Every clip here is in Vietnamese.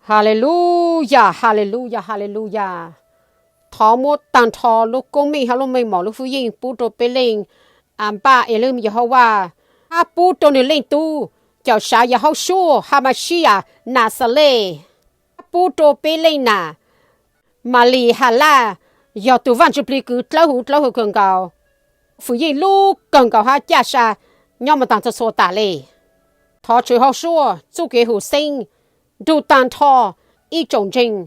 Hallelujah, hallelujah, hallelujah. Thọ một tàn thọ lúc công mình hay lúc mình mỏ lúc phu yên bút đồ bê lên ba elim Yehoshua ha bút đồ lên tu chào sa Yehoshua Hamashia Nasale bút đồ bê lên nà Mali Hala giờ tu văn chụp cứ lâu hụt cần cầu phu yên lúc cần cầu ha cha sa nhau mà tàn cho số tả lệ thọ chữ Yehoshua chú kế hữu sinh đủ tàn thọ ý trọng trình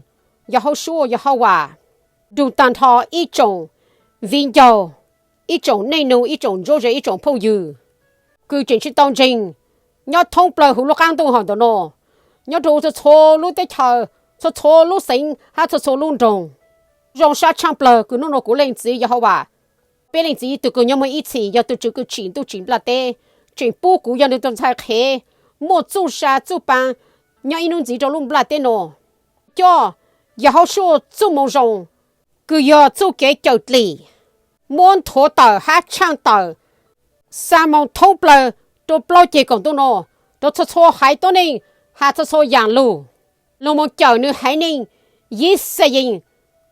Yehoshua Yehoshua đủ tàn thọ ý trọng vinh dầu ý trọng内容ý trọng dỗ dễ ý trọng phô dư cứ chính trị tông trình nhớ thông bờ hữu lúc ăn tu hòn đồ nô nhớ đủ cho chô lúc tế thờ cho chô lúc sinh hay cho chô lúc trồng rong sát chăng bờ cứ nó cũng lên chỉ Yehoshua bên lên chỉ từ cứ nhau mới ít chỉ giờ từ chữ cứ chỉnh là tê chỉnh bố cũ giờ được tông sai khé mua chú sa chú ban nhớ in chỉ cho luôn là tê nô cho Yehoshua chú mong rong cứ giờ chú kế chợt lì muốn thua tờ hát chăng tờ sa mong thâu bờ tôi bao chế còn tôi nô tôi cho hai tôi nên hạ cho giang lù lúc mong chờ nữa hai nên ý xây dựng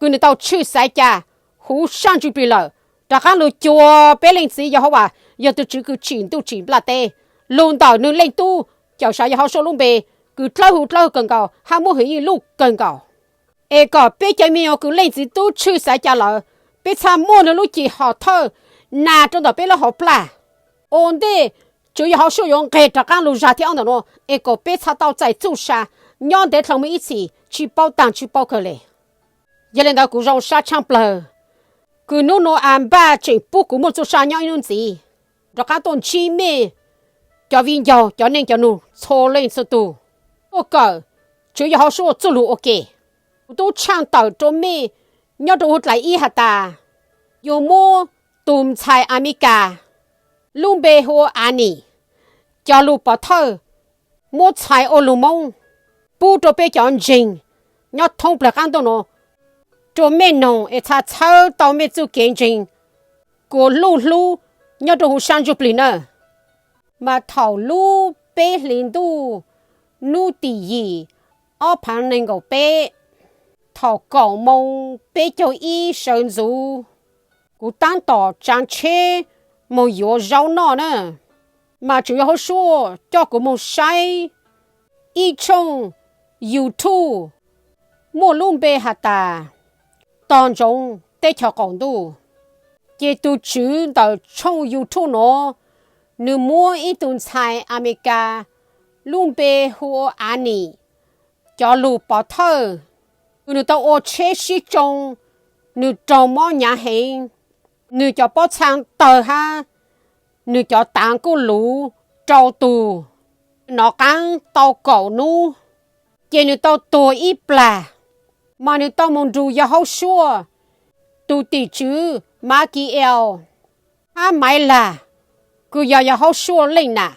cứ người tao chữ sai cha hú sang chụp lờ đã khá lù chùa bé lên gì giờ hả giờ tôi chỉ cứ chỉnh là tê luôn tao nữa lên tu chào sao giờ họ số luôn bề cứ lâu cần cầu ham mua hình lúc cần cầu có bé chơi miêu cứ lên gì tu chữ sai cha lờ bé tham mua nữa lúc chỉ họ thơ nà trong đó bé là họ pla ổn đi chủ yếu họ sử dụng cái đặc căn lúa ra thì ông đó có bé tham tao tại trụ sa nhon để thằng mình chỉ bao tàng chỉ bao cái này giờ lên đó cũng rau sa chăng bờ cứ nó ăn ba chỉ bố cũng một số sa nhau như gì đặc căn tôn chi mê cho viên dầu cho nên cho nó xô lên số tu ok chủ yếu họ sử dụng trụ lúa ok tôi chăng tàu cho mê nhớ đồ lại y hạt ta yo mua tùm chai America luôn bê hồ ani cho Lug Povthawj mua chai ô lù mông bu cho bê chọn trình nhớ thông bạc ăn đồ nó cho mẹ nông et cha chao tao mẹ chú kiến trình của lu nhớ đồ hồ sang chụp lìn nè mà thảo lu bê lìn tu nu tì gì ở旁nên go bê thọ cầu mong bé cho y sơn du cú tan tỏ trang chế mong yếu rau nọ nè mà chủ yếu số cho cú mong sai y trong YouTube mua luôn bé hạt ta tòn trong tế cho cộng tu chế tu chữ tờ trong YouTube nó nếu mua ít tuần xài America luôn bé hồ ani cho Lug Povthawj người ta ô chế sĩ trong người trồng mỏ nhà hình người cho bó sang tờ ha người cho tàng cô lũ trâu tù nó cắn tàu cổ nu chỉ người ta tuổi ít là mà người ta mong dù Yehoshua tu tỷ chữ ma kỳ eo ha mày là cứ giờ Yehoshua lên nè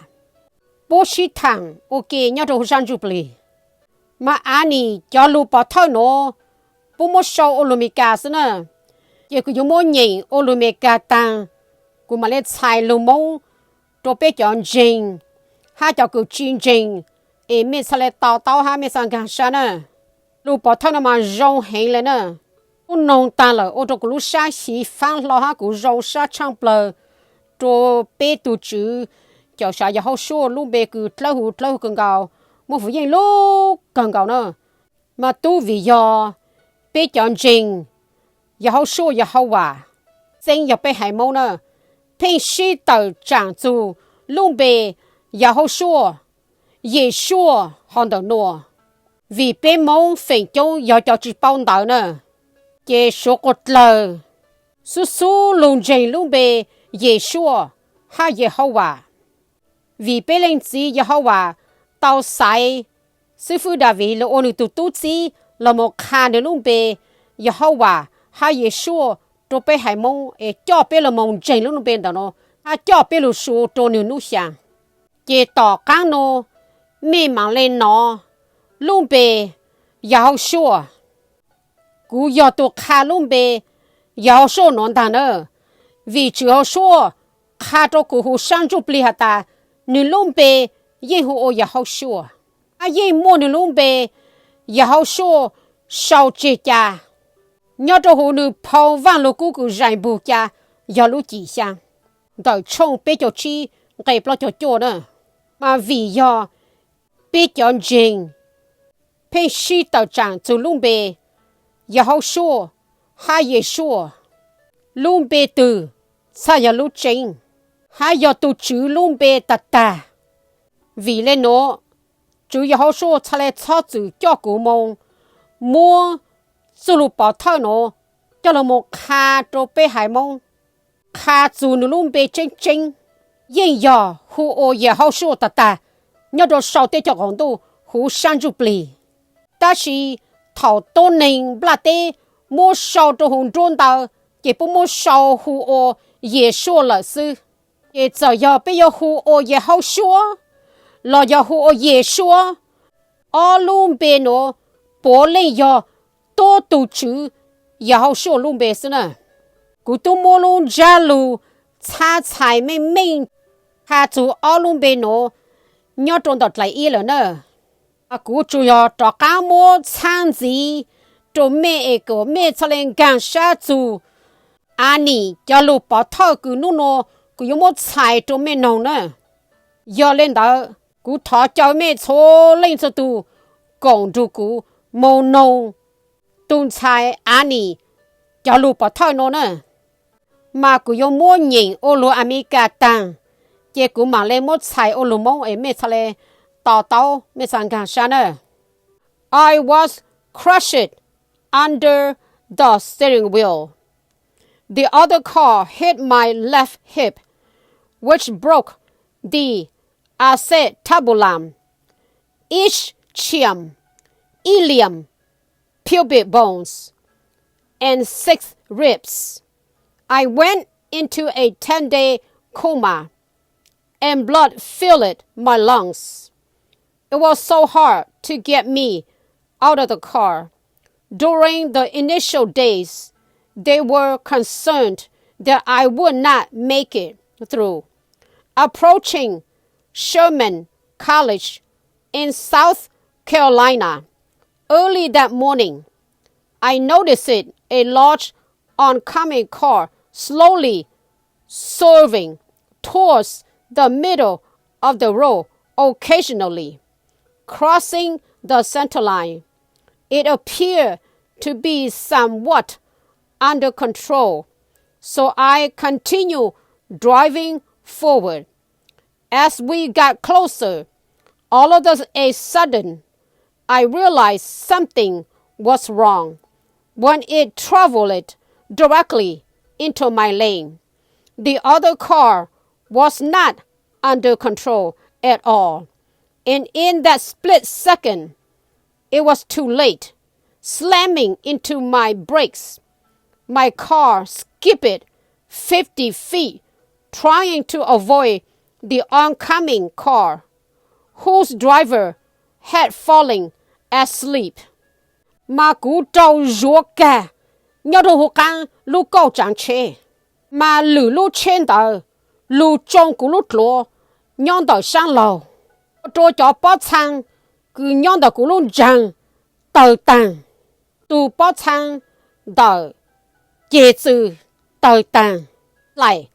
bố sĩ thằng ok nhớ đồ sang chụp lì mà anh cho Lug Povthawj nó bố một số Olympica nữa giờ cứ dùng một nhảy Olympica tăng cũng mà lên xài lù mông cho bé chọn trình ha cho cứ trình mình sẽ lên tàu ha mình sang càng xa nữa Lug Povthawj nó mà rong hình lên nữa cũng nông tăng là ô tô cứ lúc sáng xí phăng lo ha cũng rong sa chăng bờ cho bé tu chữ cho sao giờ họ số lúc bé cứ lâu cần gạo một phụ nhân lúc cần gạo nữa mà tu vì do bé chọn trình Yehoshua Yehoshua chính giờ bé hải mâu nữa thiên sĩ tờ trạng chủ luôn bé Yehoshua Yeshua hòn đầu nua vì bé mâu phải cho chỉ bao đảo nữa chế số cột lờ su luôn trình luôn bé Yeshua ha Yehoshua vì bé lên chỉ Yehoshua tao sai sư phụ David là ôn tu chỉ là một khả năng luôn bé Yehoshua ha Yeshua cho bé hải mông cho bé là mông trình luôn bé đó nó ha cho bé lu su cho nhiều nu sang chế tỏ căng nó mê mang lên nó luôn bé Yehoshua cú giờ tu khả luôn bé Yehoshua nó đàn nữa vì chỉ Yehoshua khả cho cú hu sang chụp li hạt ta nên luôn bé Yehoshua Yehoshua ai mua nữa luôn bé Yehoshua sau chế cha nhớ cho hồ nữ phao vang lô cú rải bù cha giờ lũ chỉ sang đợi trông bé cho chi ngày bao cho chua nữa mà vì do bé cho jing bé si tàu chẳng từ lung bê Yehoshua hai Yeshua lung bê từ sao giờ lũ chính hai giờ tu chữ lung bê ta vì lên nó chú Yehoshua thay lại cho chữ cho cụ mông mua chú lục bảo thơ nó cho là một kha trô bê hải mông kha chú nó lung bê chính yên giờ hu ô Yehoshua ta nhớ đồ sau tê cho gọn tu hu sang chụp lì ta chỉ thảo tôn nền bla tê mua sau cho hồn trôn tờ chỉ bố mua sau hu ô Yeshua là sư chỉ giờ giờ bây giờ hu ô Yehoshua là giờ hu ô Yeshua ở lung bê nó bố lên giờ tô tụ chữ Yehoshua lung bê sư nè cú tu mua lung gia lù cha chạy mình hà chú ở lung bê nó nhớ trôn đợt lại ý rồi nè cú chủ yếu cho cá mua餐gì cho mẹ của mẹ cho lên gan sa chú anh cho lù bỏ thơ cứ nó cứ dùng một xài cho mẹ nông nè giờ lên đó cú thọ cho mẹ cho lên cho tu còn chú cú mồ nông tuôn xài anh cho lù bỏ thơ nó nè mà cứ dùng mua nhìn ô lù America tăng chỉ cú mà lên một xài ô lù mông ấy mẹ cho lên tao mẹ sang gan sa nè I was crushed under the steering wheel. The other car hit my left hip, which broke the acetabulum, ischium, ilium, pubic bones, and 6 ribs. I went into a 10-day coma, and blood filled my lungs. It was so hard to get me out of the car. During the initial days, they were concerned that I would not make it through. Approaching Sherman College in South Carolina, early that morning, I noticed a large oncoming car slowly swerving towards the middle of the road, occasionally crossing the center line. It appeared to be somewhat under control, so I continued driving forward. As we got closer, all of a sudden, I realized something was wrong when it traveled directly into my lane. The other car was not under control at all, and in that split second, it was too late. Slamming into my brakes, my car skipped 50 feet, trying to avoid the oncoming car, whose driver had fallen asleep. Mà cú trâu ruột cả, nhớ đồ hồ căng lũ câu chẳng chê. Mà lũ trên tờ, lũ trông của lũ lúa, nhón tờ sang lầu. Trôi cho bó chăng, cứ nhón tờ của lũ răng, tờ tàng. Tu bó chăng, tờ, chế chữ, tờ tàng. Lại,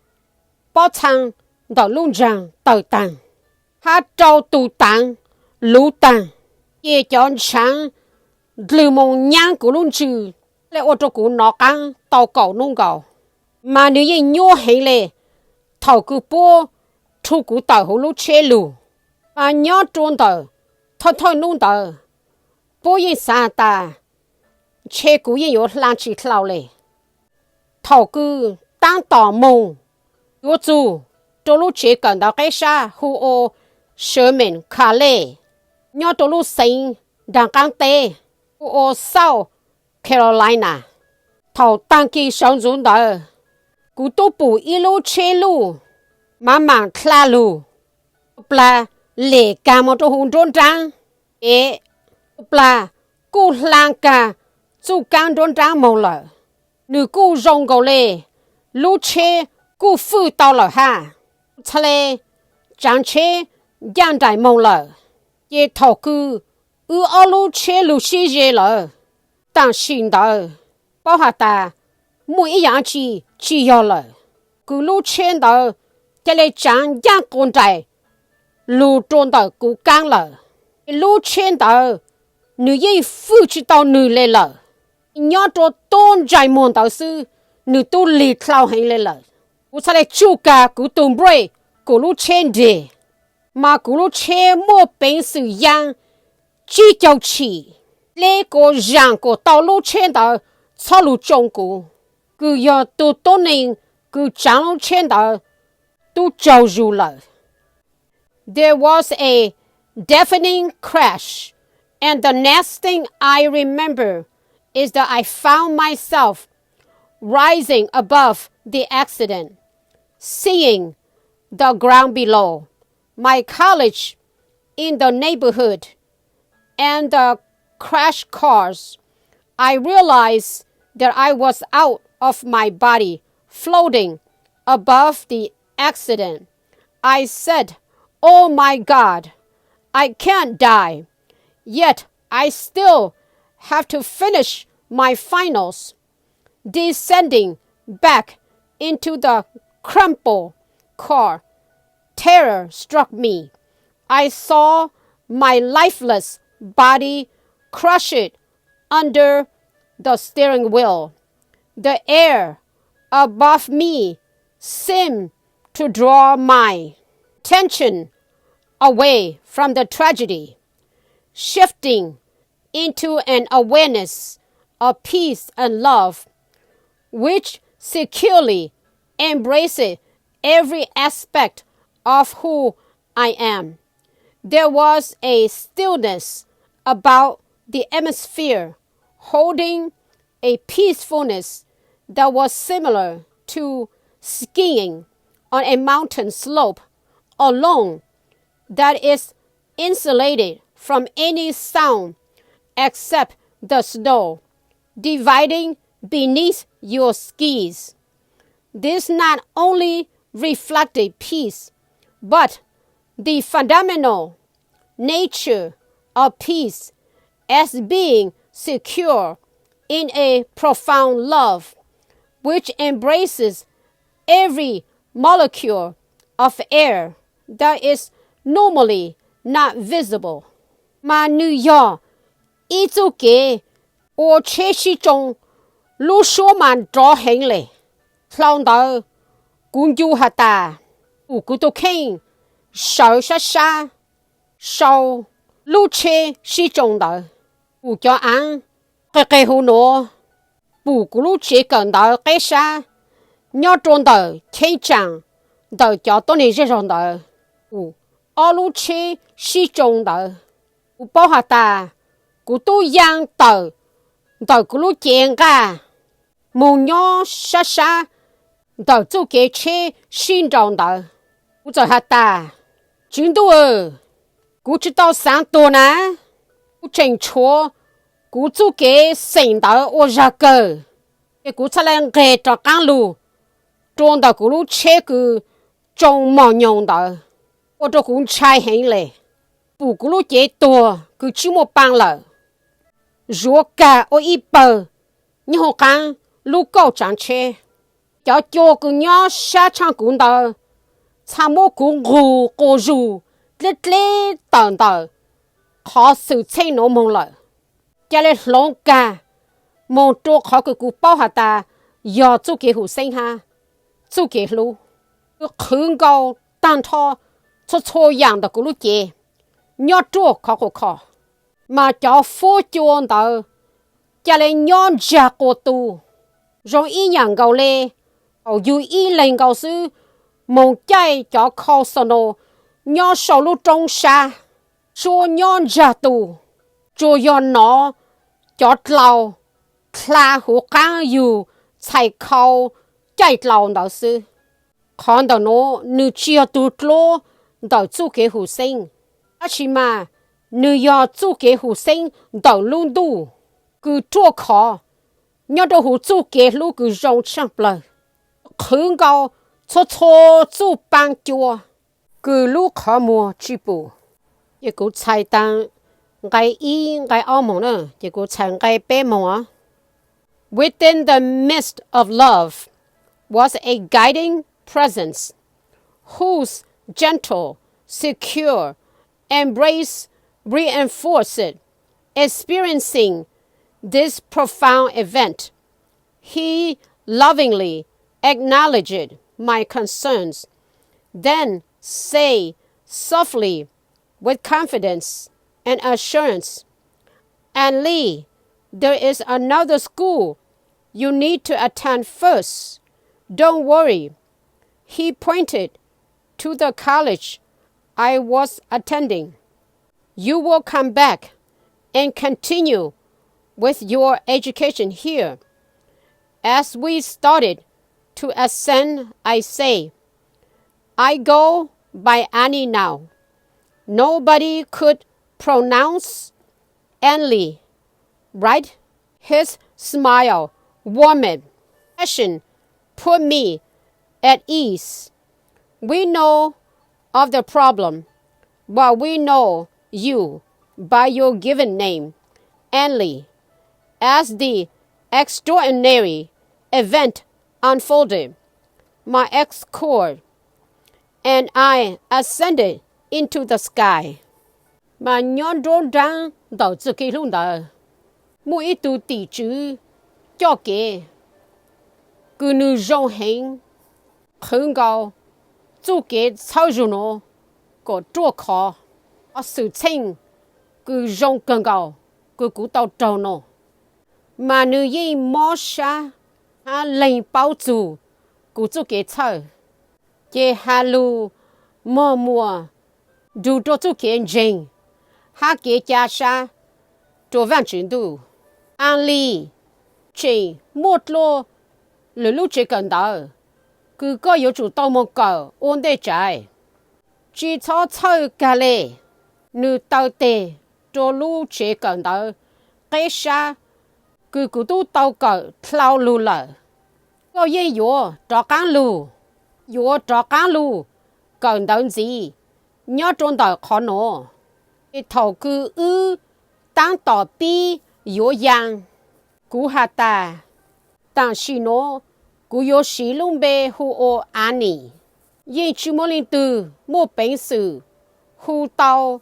bó chăng, tờ lũ răng, tờ tàng. Hát trâu tu tàng, lũ tàng. Chế chọn sáng, lũ mong nhang của lũ trừ. Lê ô tô của nó căng, tàu cầu nông cầu. Mà nếu như nhô hay lê, thầu cứ bố, thu của tàu hữu lũ chế lù. Mà nhớ trốn tàu, thôi nông tàu. Bố yên xa ta, chế của yên yếu lan chỉ khlau lê. Thầu cứ tăng tỏ mông. Yếu dù, trô lũ chế cần đào cái xa hù ô Sherman khá lê. Nhớ trô lũ xanh đang căng tê hù ô South Carolina. Thầu tăng kỳ sống dũng đỡ. Cú tô bù y lũ chế lũ. Mà mạng khá lũ. Bà lệ cả một trô hùng trôn trang. Ê, bà cú lang cả chú căng trôn trang mong lỡ. Nữ cú rong cầu lê. Lũ chế cú phư tao lỡ ha. Chà lê, chẳng chế giang đại mong lỡ. Ye thầu cư ở lúc chế lúc xí dễ lợ tăng xin đỡ bảo hà ta mỗi dạng chỉ có lợ cứ lúc chế đỡ cái này chẳng dạng con trai lúc trốn đỡ cũng căng lợ lúc chế đỡ nữ yên phụ chỉ tao nữ lệ lợ nhớ cho tôn trai môn đỡ sư nữ tu lì thao hành lệ lợ我才来住家古东北古路前的嘛古路前莫本事样只叫起那个人个道路前的草路中国佢要都多年佢长路前的都招入了 There was a deafening crash and the next thing I remember is that I found myself rising above the accident.Seeing the ground below, my college in the neighborhood, and the crash cars, I realized that I was out of my body, floating above the accident. I said, "Oh my God, I can't die." Yet I still have to finish my finals. Descending back into the crumpled car. Terror struck me. I saw my lifeless body crushed under the steering wheel. The air above me seemed to draw my attention away from the tragedy, shifting into an awareness of peace and love, which securely embraced every aspect of who I am. There was a stillness about the atmosphere, holding a peacefulness that was similar to skiing on a mountain slope alone that is insulated from any sound except the snow dividing beneath your skis.This not only reflected peace, but the fundamental nature of peace as being secure in a profound love, which embraces every molecule of air that is normally not visible. Mà New York, ý chú kế, ở chế sĩ trong, lúc số màn rõ hình lệ. Lòng đỡ, cũng dù hà ta, cũng tôi khen, sợ sát xa, sau, lúc chế sĩ trong đỡ, cũng cho ăn, cái hồ nổ, cũng lúc chế cần đỡ cái xa, nhớ trong đỡ, khen chẳng, đỡ cho tôi này rất rộng đỡ, ở lúc chế sĩ trong đỡ, cũng bảo hà ta, cũng tôi giang đỡ, đỡ cũng lúc chén cả, mong nhớ sát xa, đỡ chú kế chế sinh trọng đỡ. Cú cho hạt ta. Chính đủ ơ. Cú chỉ tao sáng tổ nè. Cú trình chúa. Cú chú kế sinh đỡ ô ra cơ. Cú cho lên ghê cho căng lù. Trong đỡ cú lù chế cú trong mò nhông đỡ. Ô cho cú chai hình lệ. Bù cú lù chế tổ. Cú chỉ một bằng lỡ. Rùa cả ô y bờ. Nhưng hồ căng lù cầu chẳng chế. cho cứ nhớ xa chăng cũng đỡ cha mô cũng ngủ cô rù lết lết tận tờ khó sự xây nổ mong lợi cho nên lông cả mong trô khó cứ cụ bao hạt ta do chú kế hữu sinh ha chú kế lưu khứng cầu tăng thọ cho cho dạng được cụ lúc chế nhớ trô khó mà cho phố chuông tờ cho nên nhớ giả cô tu rồi ý nhàng cầu lê ở dưới ý lên cầu sư mong chạy cho khó sơ nô nhớ sầu lúc trong xa cho nhớ giả tu cho nhớ nó cho lâu là hữu căng dù chạy khâu chạy lâu đó sư còn đó nó nữ chia tu lô đó chú kế hữu sinh chỉ mà nữ do chú kế hữu sinh đó luôn đủ cứ chua khó nhớ đâu hữu chú kế lúc cứ rong chẳng bờ khứng cao cho chú bằng chua cứ lúc khó mua chỉ bù也cứ chạy tăng Ngai I ngai amo na, jigo chan ngai pe mo. Within the midst of love was a guiding presence whose gentle, secure embrace reinforced it. Experiencing this profound event, he lovingly acknowledged my concerns, then say softly with confidence and assurance, "And Lee, there is another school you need to attend first. Don't worry." He pointed to the college I was attending. "You will come back and continue with your education here." As we started to ascend, I say, "I go by Annie now." Nobody could pronounce Annie, right? His smile warmed. Passion put me at ease. "We know of the problem, but we know you by your given name, Annie." As the extraordinary event unfolded, my escort and I ascended into the sky. Mà nhon đôn đang đầu dự kỳ luôn đó. Mỗi tu tỷ chữ cho kế. Cứ nữ rong hình. Khẩn gạo. Chú kế sao dù nó. Có trô khó. Ở sự chênh. Cứ rong cần gạo. Cứ cú tàu trâu nó. Mà nữ yi mò xa. Hà lệnh bao chú. Cú chú kế sao. Kế hà lù. Mò mùa. Đủ trô chú kế dành. Hà kế cha xa. Trô vạn trình đủ. An lý. Chỉ một lô. Lửa lúc chế cần đó. Cứ có yếu chủ tàu một cầu. Ôn đề trái. Chỉ cho thơ gà lệ. Nữ tàu tê. Trô lúc chế cần đó. Kế xa. Cứ cú tu tàu cầu. Thlau lù lợ. Có yên yếu. Trọ cán lù. Yếu trọ cán lù. Cần đó gì. Nhớ trôn đó khó nổ. Thầu cứ tăng tỏ bí yếu yang. Cú hạ ta. Tăng xí nổ. Cú yếu xí lung bê hù ô án nì. Yên chú mô linh tư. Mô bánh sự. Hù tàu.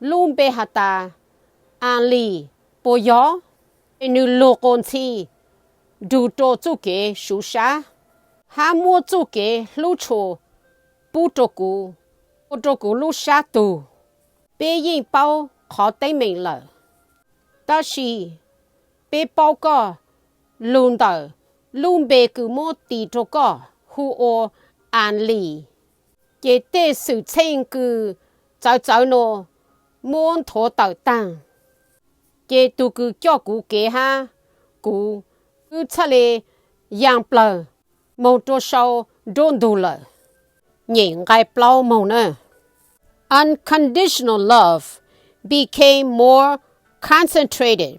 Lung bê hạ ta. Án lì. Bố yếu. Nữ lô con thi. Đủ trô chú kế xú xa. Hà mua chú kế lưu trô. Bú trô cú. Bú trô cú lưu xa tù. Bê yên bao khó tay mình lợ. Đó xì. Bê bao có. Lùn tờ. Lùn bê cứ mô tì trô có. Hù ô án lì. Kế tê sự chênh cứ. Cháu cháu nô. Môn thô tờ tăng. Kế tù cứ cho cú kế ha. Cú. Cứ chá lê. Yang plờ. Mô trô sâu. Đôn đù lợ. Nhìn gai plau mô nè. Unconditional love became more concentrated.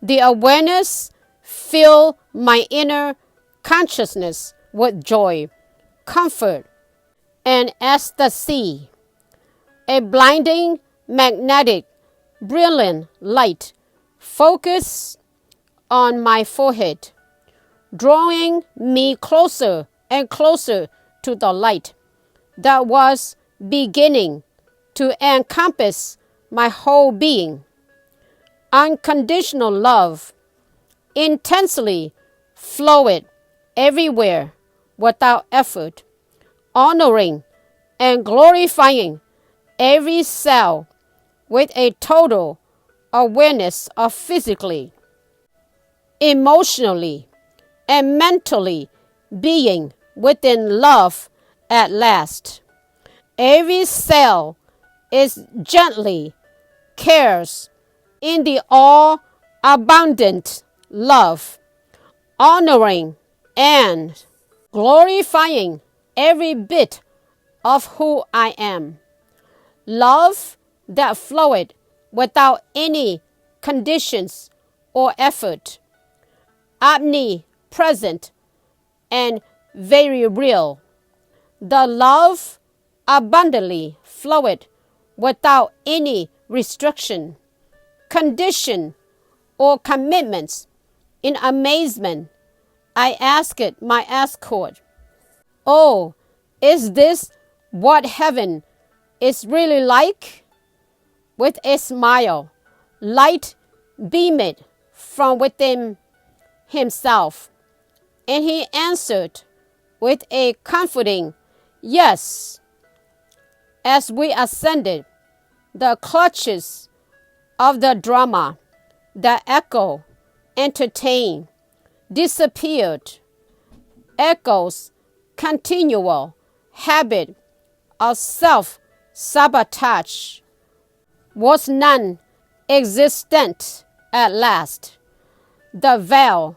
The awareness filled my inner consciousness with joy, comfort, and ecstasy. A blinding, magnetic, brilliant light focused on my forehead, drawing me closer and closer to the light that was beginning to encompass my whole being. Unconditional love intensely flowed everywhere without effort, honoring and glorifying every cell with a total awareness of physically, emotionally, and mentally being within love at last. Every cell is gently cares in the all-abundant love, honoring and glorifying every bit of who I am. Love that flowed without any conditions or effort, omnipresent and very real. The love abundantly flowed without any restriction, condition or commitments. In amazement, I asked my escort, "Oh, is this what heaven is really like?" With a smile, light beamed from within himself, and he answered with a comforting yes. As we ascended the clutches of the drama, the echo entertained disappeared. Echo's continual habit of self-sabotage was non-existent at last. The veil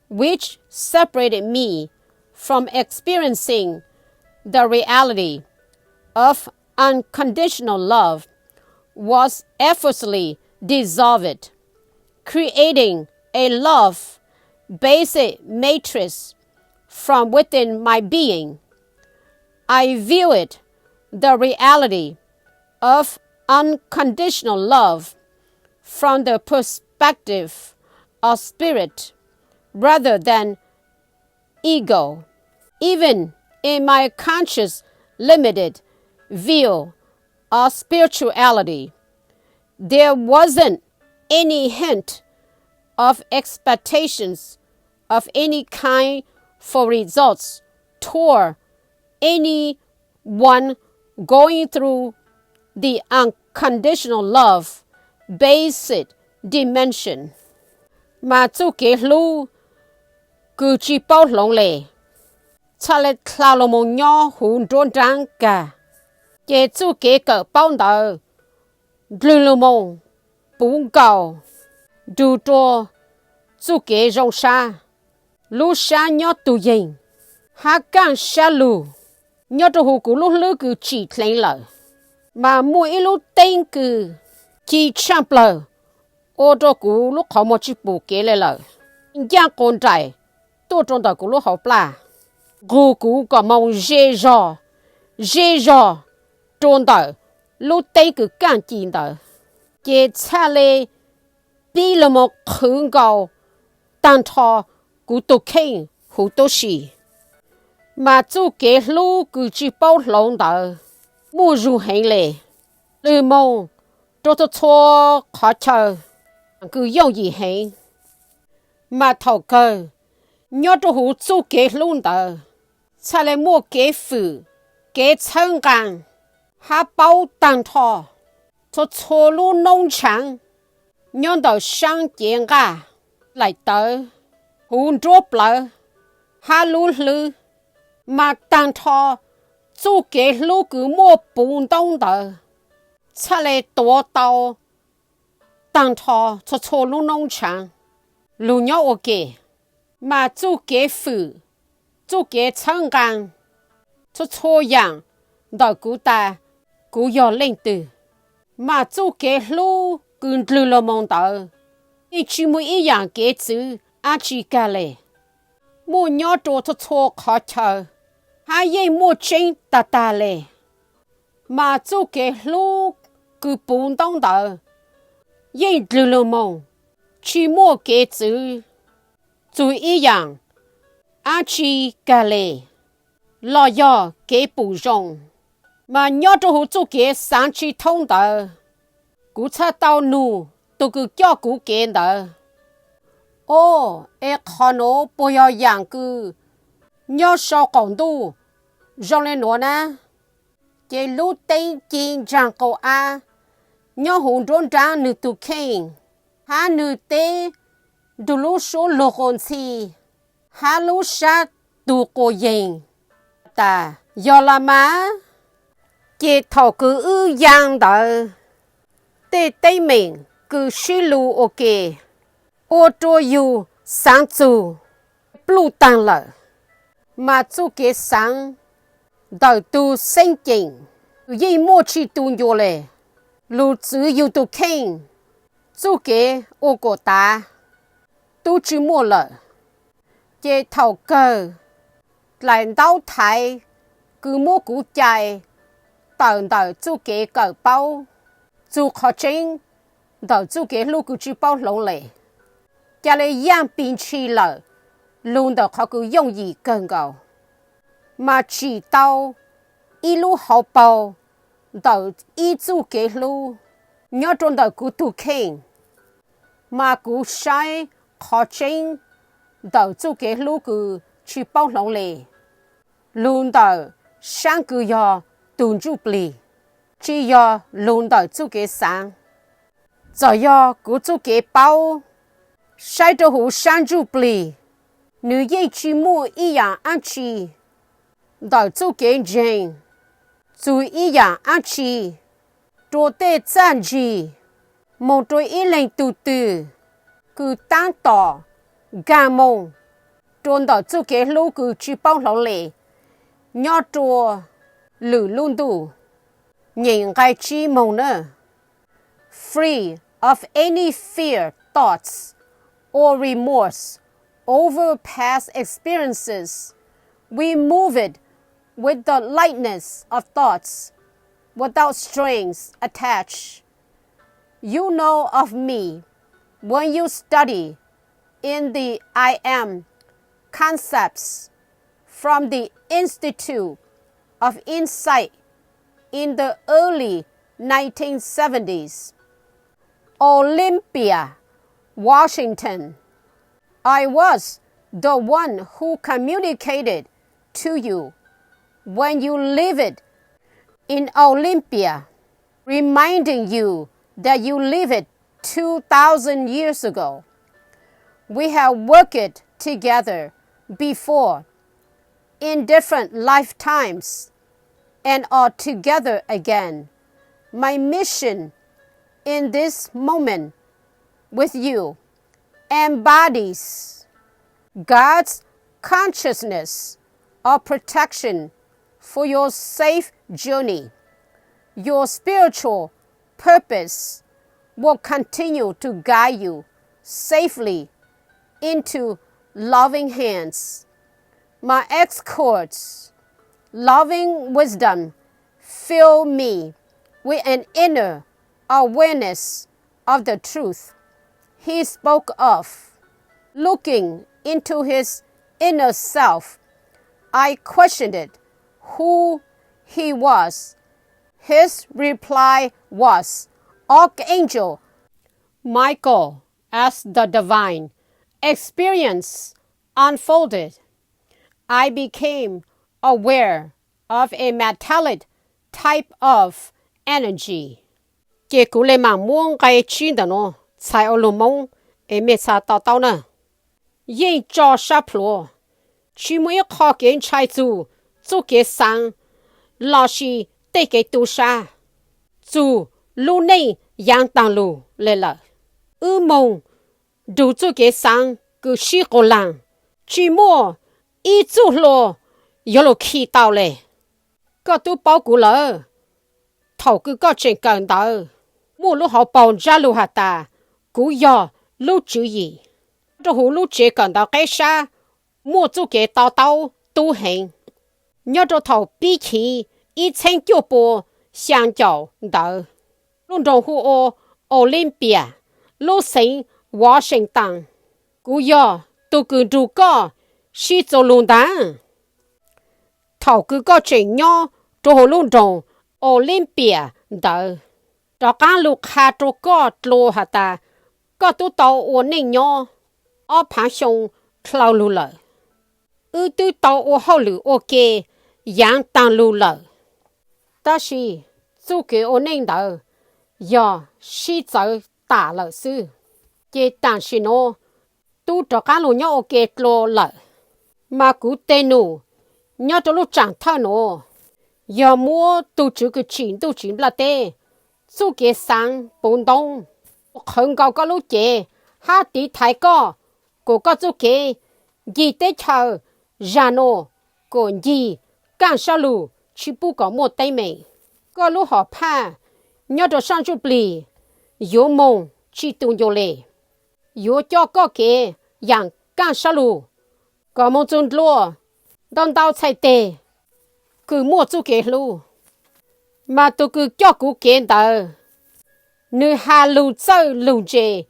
which separated me from experiencing the reality of unconditional love was effortlessly dissolved, creating a love-based matrix from within my being. I viewed the reality of unconditional love from the perspective of spirit rather than ego. Even in my conscious limited view of spirituality, there wasn't any hint of expectations of any kind for results toward anyone going through the unconditional love basic dimension. Mà chú kế lưu cứ chỉ bao lòng lệ, cha lệ khao lo mong nhỏ hùn trốn trắng cả. Kế chú kế cỡ bao đầu, lưu lo mong bún cầu, đủ trô chú kế rong xa, lũ xa nhỏ tù dình, hạ càng xa lù, nhỏ trô hù cú lũ lưu cứ chỉ lên lợ. Mà mỗi lúc tên cứ chỉ chạm lợ, ô trô cú lúc họ một chiếc bù kế lệ lợ. Giang con trai, tôi trong đó cú lúc họ plà. Cú có mong dễ dò, trong đó lúc tên cứ càng chín đó. Kế cha lệ bí là một khứng cầu, tăng thọ cú tổ kênh hữu tổ sĩ. Mà chú kế lúc cứ chỉ bao lòng đó. Mua rủ hành lệ, lưu mong, cho tôi cho khó chờ, cứ dùng gì hành. Mà thầu cơ, nhớ cho hữu chú kế luôn đó, cha lại mua kế phụ, kế chân gàng, hạ bao tăng thọ, cho luôn nông sản, nhớ đầu sang kiến gà, lại tới, hữu drop lỡ, hạ lưu lưu, mà tăng thọ, chú kế lúc cứ mua bún đông đó, cha lệ tổ tàu, tăng thọ cho lúc nông sản, lúc nhỏ ok, mà chú kế phụ, chú kế chân gàng, cho yang, đó cú ta, cú yo lên từ, mà chú kế lúc cứ lưu lo mong đó, ý chí mỗi ý yang kế chữ, chỉ cả lệ, mua nhỏ cho khó chờ. Hai ye mua chinh ta lệ, mà chú kế lúc cứ bún đông đó, ye lưu lưu mong, chỉ mua kế chữ, chú ý yang, chỉ cả lệ, lo yo kế bù rong, mà nhớ cho hữu chú kế sáng chi thông đó, cú cha tao nụ, tôi cứ cho cú kế đó. Ô, khó nô bố yo yang cứ, nhớ sao còn đủ, rong lên nữa nè, cái lúc tên chín trang cầu a, nhớ hồn trốn trang nữ tụ kênh, hà nữ tế, đủ lúc số lô hồn si, hà lúc sát tụ cổ dình, ta, do là má, cái thảo cứ ư giang đó, tế mình cứ xí lù ok, ô trô yu sáng chủ, blu tăng lợ. Mà chú kế sáng, đầu tu sinh kinh, yi mua chi tu nhô lệ, lù chữ yu tu kênh, chú kế ô cổ ta, tu chữ mua lợ, kế thảo cơ, lại đau thái, cứ mua cú chạy, tàu chú kế cờ bao, chú khó chính, đầu chú kế lúc cứ chỉ bao lâu lệ cho nên yang bình chi lợ luôn đầu họ cứ dùng gì cần cầu mà chỉ tao ít lúc họ bao đầu ít chú kế lúc nhớ trong đầu cứ tu khen mà cứ sai khó chênh đầu chú kế lúc cứ chỉ bao lâu lệ luôn đầu sáng cứ do tuần chú bì chỉ do luôn đầu chú kế sáng giờ do cứ chú kế bao sai cho hồ sáng chú bì nữ dây chỉ mua ý dạng ăn chi đầu chú kế dành chú ý dạng ăn chi đồ tê chân gì một đôi ý lên từ từ cứ tăng tỏ gà mông trôn đầu chú kế lũ cứ chỉ bao lâu lệ nhớ trùa lử luôn đủ nhìn gai chi mông nữa free of any fear thoughts or remorse over past experiences we move it with the lightness of thoughts without strings attached. You know of me when you study in the I am concepts from the Institute of Insight in the early 1970s. Olympia, Washington. I was the one who communicated to you when you lived in Olympia, reminding you that you lived 2,000 years ago. We have worked together before in different lifetimes and are together again. My mission in this moment with you embodies God's consciousness of protection for your safe journey. Your spiritual purpose will continue to guide you safely into loving hands. My escorts, loving wisdom, fill me with an inner awareness of the truth he spoke of. Looking into his inner self, I questioned who he was. His reply was, Archangel Michael, as the divine experience unfolded, I became aware of a metallic type of energy. Kể cú lê mà muông cái chi đó nó, sai ở lùm mông, em mẹ sa tao tao nè. Yên cho sắp lúa, chỉ muốn khó kiến trai chú kế sang, lo xì tê kế tu sa. Chú lù nê yang tăng lù lê lợ. Mông, đủ chú kế sang, cứ xí cổ làng, chỉ mua, ý chú lô, yếu lô khí tao lê. Có tu bảo cú lợ, thầu cứ có chuyện cần tao. Mua lúc họ bảo ra lù hạt ta, cú yếu lúc chữ gì. Rồi hú lúc chế cần tao cái xa, mua chú kế tao tao tu hành. Nhớ cho thầu bí khí, ý chênh kiêu bố, xiang chào tao. Lúc rồng hú ô Olympia, lúc sinh Washington. Cú yếu, tu cứ rù có, xí cho lùng đàn. Thầu cứ có chuyện nhỏ, rồi hú lúc rồng Olympia tao. Đó cả lúc khá trô có lô hả ta, có tu tàu ô nênh nhỏ, ở phá xong khlau lù lợ. Tu tàu ô hậu lù ô kê, yang tăng lù lợ. Ta xì, chú kê ô nênh tàu, ya xí cháu tả lợ sư. Kê tăng xì nô, tu cho cả lù nhỏ ô kê lô lợ. Mà cú tê nụ, nhỏ cho lúc chẳng thơ nô. Ya mua tu chú cứ chín là tê. Chú kế sang bốn đông, không có lúc chế, hát tí thái cô có chú kế, gì tế chờ, ra nô, cô gì, càng sao lù, chỉ bù có một tay mình. Có lúc họ pa, nhớ đồ sang chú bì, yếu mông, chỉ tung yếu lệ. Yếu cho có kế, yang càng sao lù, có mông chung lùa, đông đau chạy tê, cứ mua chú kế lù. Mà tôi cứ cho cú kế tờ. nữ hà lù chơi lù chê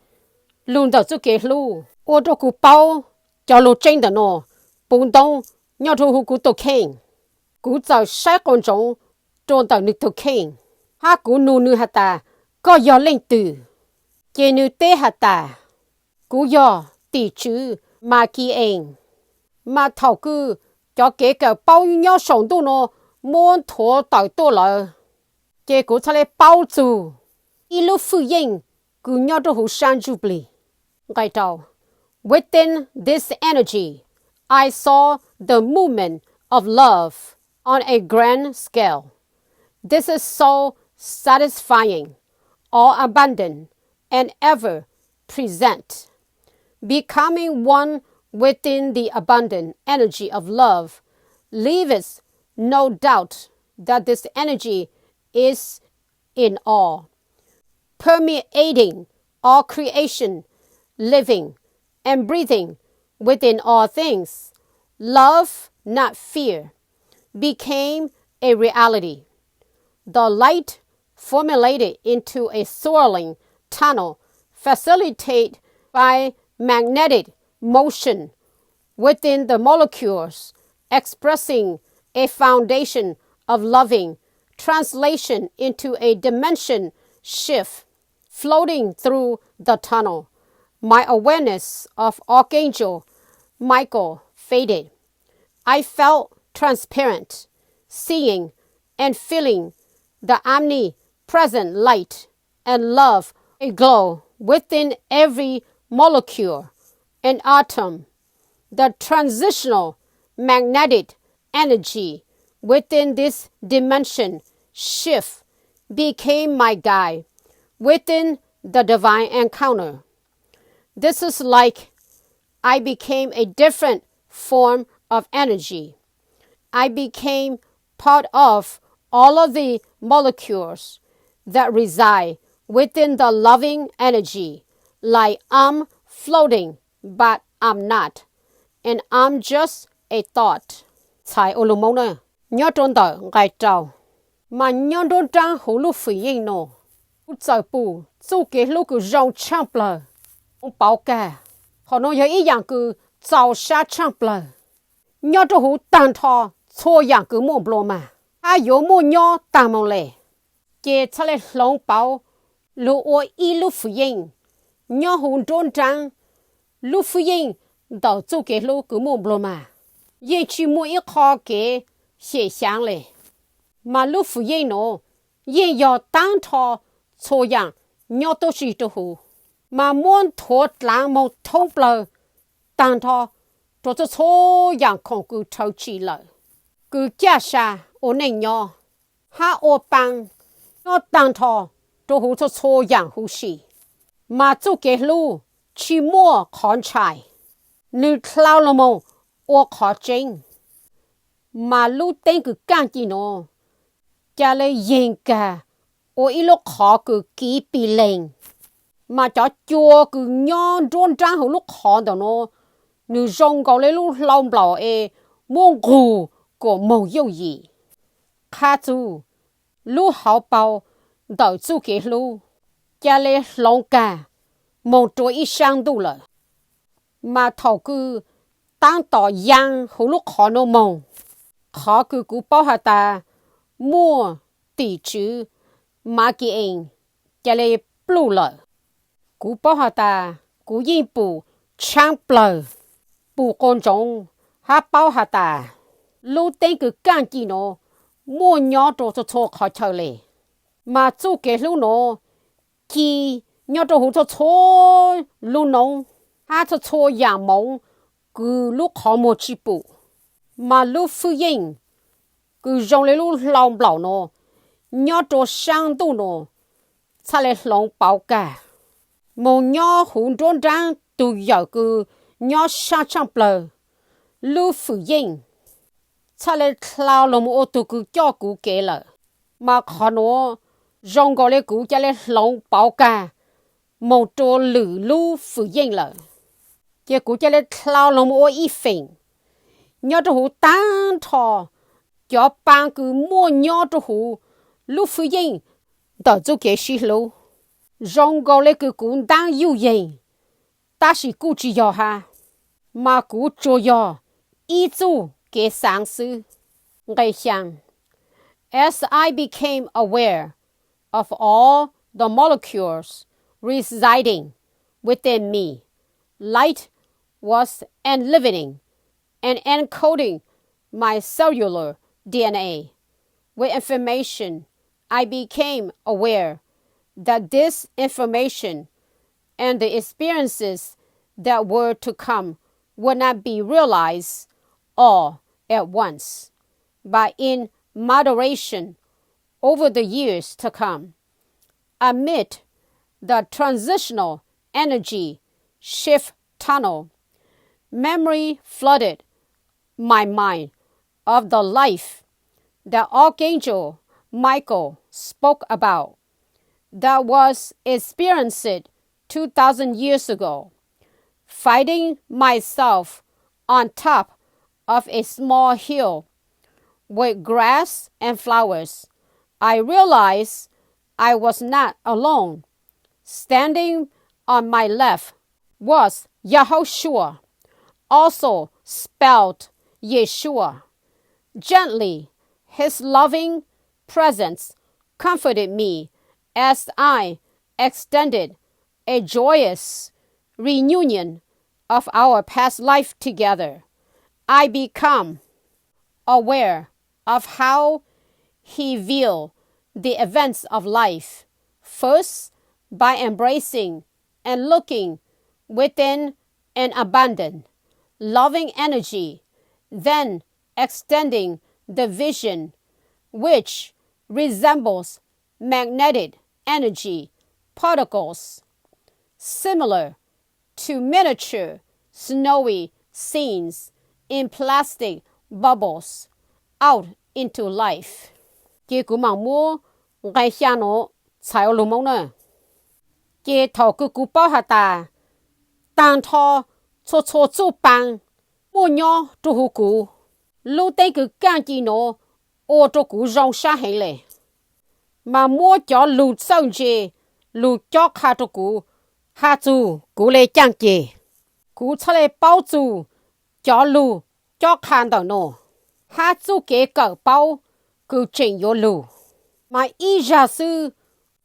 lù đầu chú kế lù ô tô cú bao cho lù tranh đó nó bùng đông nhau thu hú cú tổ khen cú giờ sai con trống trôn tàu nữ tổ khen ha cú nụ nữ hạt ta có gió lên từ chê nữ tê hạt ta cú gió tỷ chữ mà kỳ anh mà thảo cư cho kế cả bao nhau sống tu nó muốn thua tàu tu là chê cú cha lê bao chú y lúc phu yên cú nhau đồ hú sang jubilee gai tàu within this energy I saw the movement of love on a grand scale. This is so satisfying, all abundant, and ever present. Becoming one within the abundant energy of love leaves no doubt that this energy is in all, permeating all creation, living and breathing within all things. Love, not fear, became a reality. The light formulated into a swirling tunnel facilitated by magnetic motion within the molecules, expressing a foundation of loving translation into a dimension shift floating through the tunnel. My awareness of Archangel Michael faded. I felt transparent, seeing and feeling the omnipresent light and love a glow within every molecule and atom. The transitional magnetic energy within this dimension shift became my guide within the divine encounter. This is like I became a different form of energy. I became part of all of the molecules that reside within the loving energy, like I'm floating, but I'm not, and I'm just a thought. Sai olumona, nhớ trốn tờ gai trào, mà nhớ trốn trang hữu lúc phỉ yên nô. Giờ bù, chú kế lúc cứ rong champ lờ, ông bảo cả, họ nói ý dạng cứ giàu xa champ lờ. Nhớ trốn hữu tàn thọ, chô dạng cứ môn bồ mà. Ha yếu mô nhớ tàn mong lệ. Chế cha lệ lòng bảo, lũ ô ý lúc phỉ yên, nhớ hữu trốn trang, lúc phỉ yên, đầu chú kế lúc cứ môn bồ mà. Ye chỉ mua ít khó kế, xế sáng lệ. Mà lúc phỉ yên nô, ye yếu tàn thọ, chô dạng, nhớ tô sĩ tô hữu. Mà muốn thốt lãng mong thông bờ, tàn thọ, cho chô dạng không cứ thâu chỉ lợi. Cứ kia xa, ô nền nhớ, ha ô bằng, nhớ tàn thọ, tô hữu cho chô dạng hữu sĩ. Mà chú kế lưu, chỉ mua khón trái. Nữ khlau lô mong, ô khó chênh. Mà lưu tên cứ càng gì nó, chả lê yên cả, ô ý lúc khó cứ ký bì lên. Mà cho chua cứ nhớ trốn trang hữu lúc khó đó nó, nữ rong gạo lấy lúc lòng bảo ê, môn gù của màu yêu gì. Khá chú, lúc hảo bảo, đợi chú kế lưu, chả lê lòng cả, mong trôi ý sang đủ lợi. Mà thảo cứ tăng tỏ yang hữu lúc khó nó mong. Khó cứ cú bảo hà ta, mua tỷ chữ, mà kỳ anh, chả lê blue lợi. Cú bảo hà ta, cú yên bù, trang blờ. Bù con trông, ha bảo hà ta. Lúc tên cứ càng gì nó, mua nhỏ trô cho chô khó chờ lệ. Mà chú kế lưu nó, kì nhỏ trô hữu cho chô lưu nông. Ha cho chô dạng mong, cứ lúc khó một chi bù. Mà lúc phu yên, cứ rong lấy lúc lòng bảo nó, nhỏ trô sang tu nó, cha lấy lòng bảo cả. Mong nhỏ hữu trôn trang tù dạo cứ nhỏ sang trang blờ. Lúc phu yên, cha lấy khlau lòng ô tù cứ cho cú kế lợ. Mà khó nó, rong gọi lấy cú cha lấy lòng bảo cả. Mong trô lử lúc phu yên lợ. Chế cú cha lấy khlau lòng ô y phình. Nhớ cho hữu tăng thọ, cho bằng cứ mua nhớ cho hữu, lúc phu yên, đỡ chú kế sĩ lưu. rong go le cũng đang yêu gì ta chỉ cụ chỉ yo ha mà cụ cho yo ý chú cái sáng sư ngày sáng as I became aware of all the molecules residing within me, light was enlivening and encoding my cellular DNA. With information, I became aware that this information and the experiences that were to come would not be realized all at once, but in moderation over the years to come. Amid the transitional energy shift tunnel, memory flooded my mind of the life that Archangel Michael spoke about that was experienced 2,000 years ago. Finding myself on top of a small hill with grass and flowers, I realized I was not alone. Standing on my left was Yehoshua, also spelled Yeshua. Gently, his loving presence comforted me as I extended a joyous reunion of our past life together. I become aware of how he viewed the events of life, first by embracing and looking within an abundant, loving energy, then extending the vision, which resembles magnetic energy particles, similar to miniature snowy scenes in plastic bubbles, out into life. Kia cú mong mua ngày xa nó xài lù mong nè. Kia thầu cú bao hà ta, tăng thọ cho chú bằng, mua nhỏ cho hú cú. Lưu tên cứ càng chi nó, ô cho cú rong xa hình lệ. Mà mua cho lù sông chê, lù cho khá cho cú, hà chú cú lê chẳng chê. Cú cho lê bao chú, cho lù, cho khá đảo nó. Hà chú kế cỡ bao, cứ trình yo lù. Mà ý giả sư,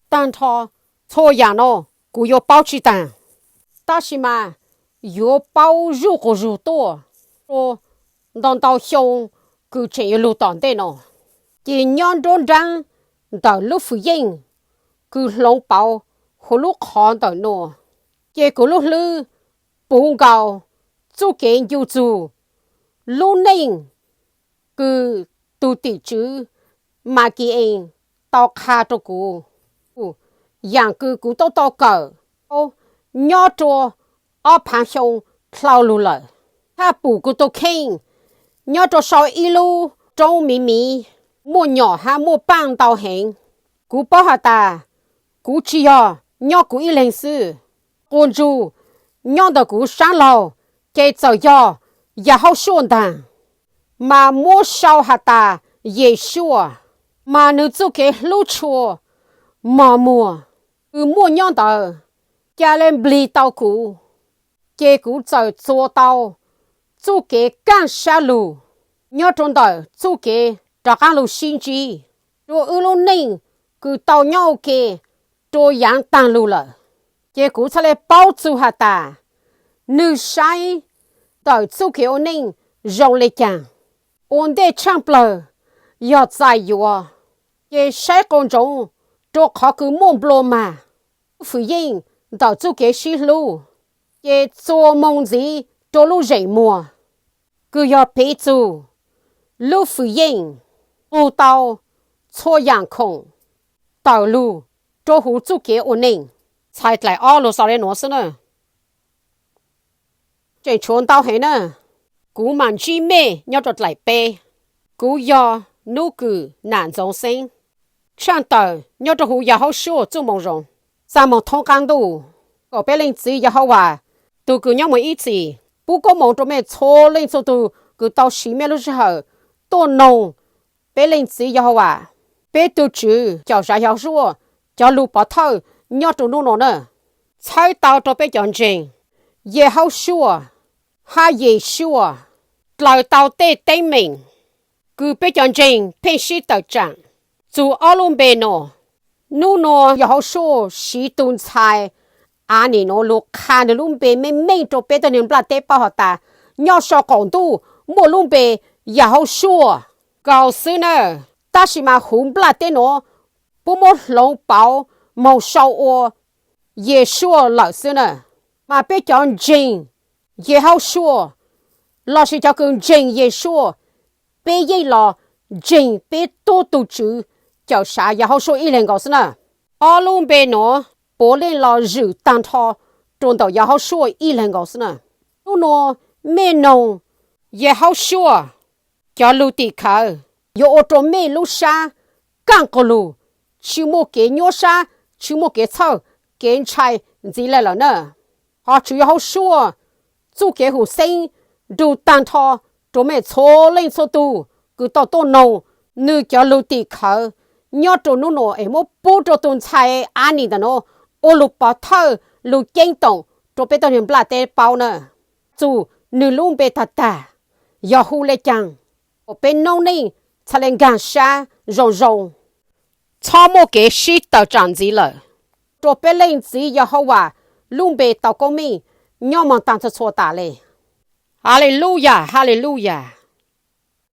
tăng thọ, cho nhà nó, cú yo bao chi tăng. Ta xí mà, yo bao rù cổ rù tô. Ô, đòn tàu xong, cứ trình yo lù tòn tê nó. Chỉ nhon đôn răng, đảo lúc phụ yên, cứ lông bao, hồ lúc khó đảo nó. Chỉ cú lúc lư, bùng gạo, chú kiến yêu chú, lúc nênh, cứ tu tỷ chứ, mà kì anh, tao khá cho cú. Yang cứ cú tao cờ, nhỏ cho, ở phán xong, khlau lù lợi. Ha bù cú tao kênh, nhỏ cho sao y lù, trông mì, mua nhỏ ha mua băng tao hẹn. Cú bảo hà ta, cú chỉ à, nhỏ cú y lên sư. Còn dù, nhỏ đó cú sáng lầu, kê cháu ya, Yehoshua đàn. Mà mua sao hà ta, Yeshua. Mà nữ chú kế lưu chua, mà mua. Cứ mua nhỏ đó, kê lên bì tao cú. Kê cú cháu chua tao, chú kế càng xa lù. Nhỏ trong đó, chú kế trả càng lù xin chí. Rồi ư lù nênh, cứ tao nhau kê, rồi yang tăng lù lợ. Kê cú cháu lê bao chú hà ta. Nữ sai, tao chú kế ô nênh, rong lê chàng. Ôn đê chẳng bờ, yọ dài yọ. Kê sai con trông, cho khó cứ mông bồ mà. Phụ yên, tao chú kế xí lù. Kê chô mông gì, cho lù rảy mùa. Cứ yọ bế chú. Lù phụ yên, lù tao, chô yang khổng. Tao lù, cho hú chú kế ôn nênh. Chạy lại ó lù sao lê nó sơ nè. Chạy chôn tao hế nè. Cú màn chi mê nhau trọt lại bê. Cú yò nụ cử nản giống sinh. Chẳng tờ nhau trọt hú Yehoshua chú mong rộng. Sa mong thông căng đủ. Có bê linh chí Yehoshua. Tù cử nhau mới ý chí. Bú có mong trọt mê chô linh chú tù cử tàu xí mê lúc hờ. Tô nông. Bê linh chí Yehoshua. Bê tù chữ cho ra Yehoshua. Cho Lug Povthawj nhớ tụ nô nè sai tao cho bé chọn trình Yehoshua ha Yeshua lời tao tê tê mình cứ bé chọn trình bé sĩ tao chẳng dù ở luôn bề nô Yehoshua sĩ tuần sai anh nó lúc khăn được luôn bề mình cho bé tao nên bắt tế bao họ ta nhớ sao còn tu mua luôn bề Yehoshua告诉呢，但是嘛红不拉的喏，不么龙包冇烧我，也说老师呢，嘛别讲真，也好说，老师叫跟真也说，别一了真别多读书，叫啥也好说一两个是呢，阿龙别喏，不能了日当他，中到也好说一两个是呢，喏没弄也好说。cho lưu tì khờ, yo ô tô mê lưu xa, càng cổ lưu, chú mô kế nhô xa, chú mô kế thơ, kế chai, gì lại là nè. Họ chú hậu xua, chú kế hù sinh, đủ tàn thọ, chú mê chô lên chô tù, cứ tỏ tô nông, nữ cho lưu tì khờ, nhô trô nô nô em mô bố trô tôn chai á nì đà nô, ô lục bảo thơ, lưu chênh tổng, trô bê tàu hiểm bà tê bao nè. Chú, nữ lưu bê tà tà, yo hù lê chăng. Bên nông này, cha lên gan xa, rồng rồng. Cho mô kế sĩ tàu chẳng gì lợ. Rồi bên lên gì Yehoshua, luôn bề tàu công mi, nhau mong tăng cho chua tả lệ. Hallelujah, hallelujah.